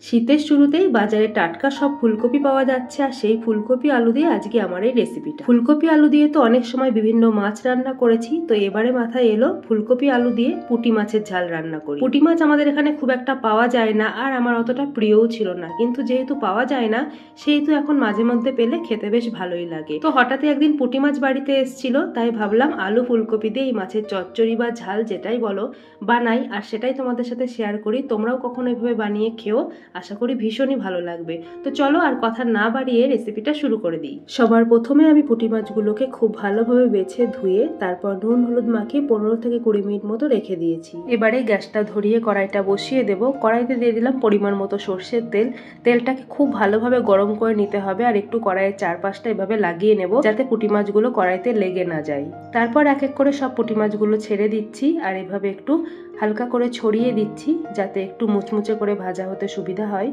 শীতের শুরুতেই বাজারে টাটকা সব ফুলকপি পাওয়া যাচ্ছে, আর সেই ফুলকপি আলু দিয়ে আজকে আমার এই রেসিপিটা। ফুলকপি আলু দিয়ে তো অনেক সময় বিভিন্ন মাছ রান্না করেছি, তো এবারে মাথায় এলো ফুলকপি আলু দিয়ে পুঁটি মাছের ঝাল রান্না করি। পুঁটি মাছ আমাদের এখানে খুব একটা পাওয়া যায় না, আর আমার অতটা প্রিয়ও ছিল না, কিন্তু যেহেতু পাওয়া যায় না সেহেতু এখন মাঝে মধ্যে পেলে খেতে বেশ ভালোই লাগে। তো হঠাৎই একদিন পুঁটি মাছ বাড়িতে এসেছিল, তাই ভাবলাম আলু ফুলকপি দিয়ে এই মাছের চচ্চড়ি বা ঝাল যেটাই বলো বানাই, আর সেটাই তোমাদের সাথে শেয়ার করি। তোমরাও কখনো এইভাবে বানিয়ে খেও, আশা করি ভীষণই ভালো লাগবে। তো চলো আর কথা না বাড়িয়ে রেসিপিটা শুরু করে দিই। সবার প্রথমে আমি পুঁটি মাছগুলোকে খুব ভালোভাবে বেছে ধুয়ে তারপর নুন হলুদ মাখিয়ে 15 থেকে 20 মিনিট মতো রেখে দিয়েছি। এবারে গ্যাসটা ধরিয়ে কড়াইটা বসিয়ে দেব। কড়াইতে দিয়ে দিলাম পরিমাণ মতো সর্ষের তেল। তেলটাকে খুব ভালোভাবে গরম করে নিতে হবে, আর একটু কড়াইয়ের চারপাশটা এভাবে লাগিয়ে নেব যাতে পুঁটি মাছগুলো কড়াইতে লেগে না যায়। তারপর এক এক করে সব পুঁটি মাছগুলো ছেড়ে দিচ্ছি, আর এভাবে একটু হালকা করে ছড়িয়ে দিচ্ছি যাতে একটু মুচমুচে করে ভাজা হতে সুবিধা হয়।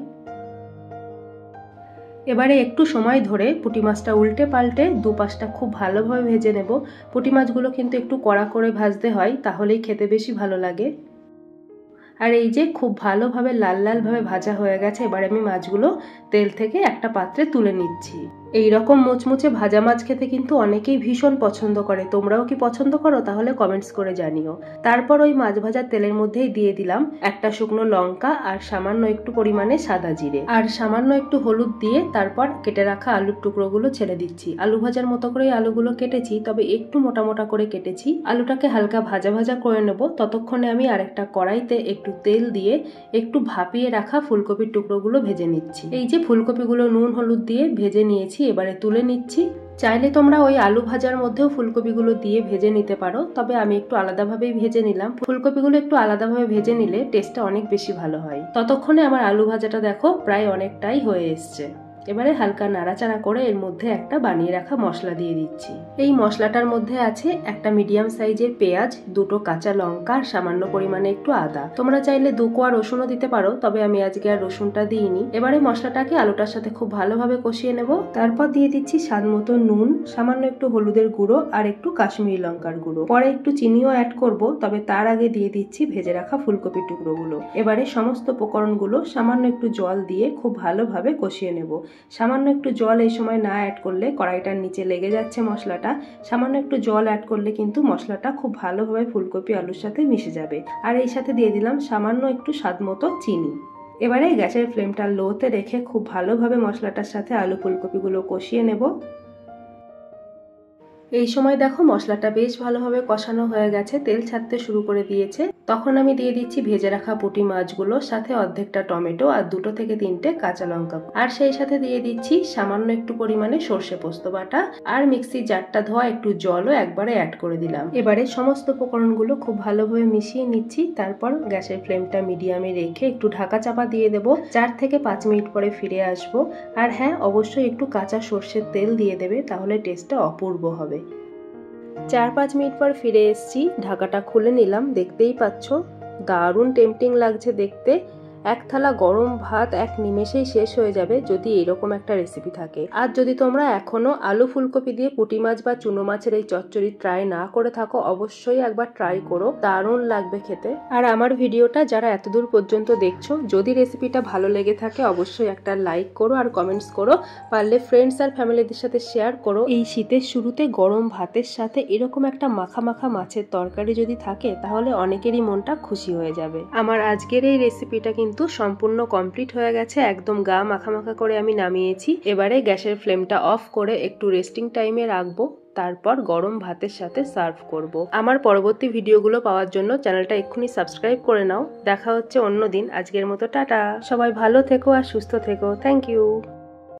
এবারে একটু সময় ধরে পুঁটি মাছটা উল্টে পাল্টে দুপাশটা খুব ভালোভাবে ভেজে নেব। পুঁটি মাছগুলো কিন্তু একটু কড়া করে ভাজতে হয়, তাহলেই খেতে বেশি ভালো লাগে। আর এই যে খুব ভালোভাবে লাল লাল ভাবে ভাজা হয়ে গেছে, এবারে আমি মাছগুলো তেল থেকে একটা পাত্রে তুলে নিচ্ছি। এই রকম মুচমুচে ভাজা মাছ খেতে কিন্তু অনেকেই ভীষণ পছন্দ করে। তোমরাও কি পছন্দ করো? তাহলে কমেন্টস করে জানিও। তারপর ওই মাছ ভাজার তেলের মধ্যেই দিয়ে দিলাম একটা শুকনো লঙ্কা আর সামান্য একটু পরিমাণে সাদা জিরে আর সামান্য একটু হলুদ দিয়ে তারপর কেটে রাখা আলুর টুকরোগুলো ছেড়ে দিচ্ছি। আলু ভাজার মতো করে আলুগুলো কেটেছি, তবে একটু মোটা মোটা করে কেটেছি। আলুটাকে হালকা ভাজা ভাজা করে নেব। ততক্ষণে আমি আরেকটা কড়াইতে একটু তেল দিয়ে একটু ভাপিয়ে রাখা ফুলকপির টুকরোগুলো ভেজে নিচ্ছি। এই যে ফুলকপিগুলো নুন হলুদ দিয়ে ভেজে নিয়েছি, এবারে তুলে নিচ্ছি। চাইলে তোমরা ওই আলু ভাজার মধ্যেও ফুলকপিগুলো দিয়ে ভেজে নিতে পারো, তবে আমি একটু আলাদাভাবেই ভেজে নিলাম। ফুলকপিগুলো একটু আলাদাভাবে ভেজে নিলে টেস্টটা অনেক বেশি ভালো হয়। ততক্ষণে আমার আলু ভাজাটা দেখো প্রায় অনেকটাই হয়ে এসছে। এবারে হালকা নাড়াচাড়া করে এর মধ্যে একটা বানিয়ে রাখা মশলা দিয়ে দিচ্ছি। এই মশলাটার মধ্যে আছে একটা মিডিয়াম সাইজের পেঁয়াজ, দুটো কাঁচা লঙ্কা আর সামান্য পরিমাণে একটু আদা। তোমরা চাইলে 2 কোয়া রসুনও দিতে পারো, তবে আমি আজকে আর রসুনটা দিইনি। এবারে মশলাটাকে আলুটার সাথে খুব ভালোভাবে কষিয়ে নেব। তারপর দিয়ে দিচ্ছি স্বাদ মতো নুন, সামান্য একটু হলুদের গুঁড়ো আর একটু কাশ্মীরি লঙ্কার গুঁড়ো। পরে একটু চিনিও অ্যাড করব, তবে তার আগে দিয়ে দিচ্ছি ভেজে রাখা ফুলকপির টুকরোগুলো। এবারে সমস্ত উপকরণগুলো সামান্য একটু জল দিয়ে খুব ভালোভাবে কষিয়ে নেব। সামান্য একটু জল এই সময় না অ্যাড করলে কড়াইটার নিচে লেগে যাচ্ছে মশলাটা। সামান্য একটু জল অ্যাড করলে কিন্তু মশলাটা খুব ভালোভাবে ফুলকপি আলুর সাথে মিশে যাবে। আর এই সাথে দিয়ে দিলাম সামান্য একটু স্বাদ মতো চিনি। এবারে গ্যাসের ফ্লেমটা লোতে রেখে খুব ভালোভাবে মশলাটার সাথে আলু ফুলকপিগুলো কষিয়ে নেব। এই সময় দেখো মশলাটা বেশ ভালোভাবে কষানো হয়ে গেছে, তেল ছাড়তে শুরু করে দিয়েছে। তখন আমি দিয়ে দিচ্ছি ভেজে রাখা পুঁটি মাছগুলো, সাথে অর্ধেকটা টমেটো আর 2 থেকে 3টে কাঁচা লঙ্কা, আর সেই সাথে দিয়ে দিচ্ছি সামান্য একটু পরিমাণে সর্ষে পোস্ত বাটা আর মিক্সি জারটা ধোয়া একটু জলও একবারে অ্যাড করে দিলাম। এবারে সমস্ত উপকরণগুলো খুব ভালোভাবে মিশিয়ে নিচ্ছি। তারপর গ্যাসের ফ্লেমটা মিডিয়ামে রেখে একটু ঢাকা চাপা দিয়ে দেবো। 4 থেকে 5 মিনিট পরে ফিরে আসবো। আর হ্যাঁ, অবশ্যই একটু কাঁচা সর্ষের তেল দিয়ে দেবে, তাহলে টেস্টটা অপূর্ব হবে। 4-5 মিনিট পর ফিরে এসেছি, ঢাকাটা খুলে নিলাম। দেখতেই পাচ্ছ দারুণ টেম্পটিং লাগছে দেখতে। এক থালা গরম ভাত এক নিমেষেই শেষ হয়ে যাবে যদি এরকম একটা রেসিপি থাকে। আর যদি তোমরা এখনো আলু ফুলকপি দিয়ে পুঁটি মাছ বা চুনো মাছের এই চচ্চড়ি ট্রাই না করে থাকো, অবশ্যই একবার ট্রাই করো, দারুণ লাগবে খেতে। আর আমার ভিডিওটা যারা এতদূর পর্যন্ত দেখছো, যদি রেসিপিটা ভালো লেগে থাকে অবশ্যই একটা লাইক করো আর কমেন্টস করো। পারলে ফ্রেন্ডস আর ফ্যামিলিদের সাথে শেয়ার করো। এই শীতের শুরুতে গরম ভাতের সাথে এরকম একটা মাখা মাখা মাছের তরকারি যদি থাকে, তাহলে অনেকেরই মনটা খুশি হয়ে যাবে। আমার আজকের এই রেসিপিটা কিন্তু সম্পূর্ণ কমপ্লিট হয়ে গেছে, একদম গা মাখা মাখা করে আমি নামিয়েছি। এবারে গ্যাসের ফ্লেমটা অফ করে একটু রেস্টিং টাইমে রাখবো, তারপর গরম ভাতের সাথে সার্ভ করব। আমার পরবর্তী ভিডিওগুলো পাওয়ার জন্য চ্যানেলটা এক্ষুনি সাবস্ক্রাইব করে নাও। দেখা হচ্ছে অন্যদিন। আজকের মতো টাটা। সবাই ভালো থেকো আর সুস্থ থেকো। Thank you.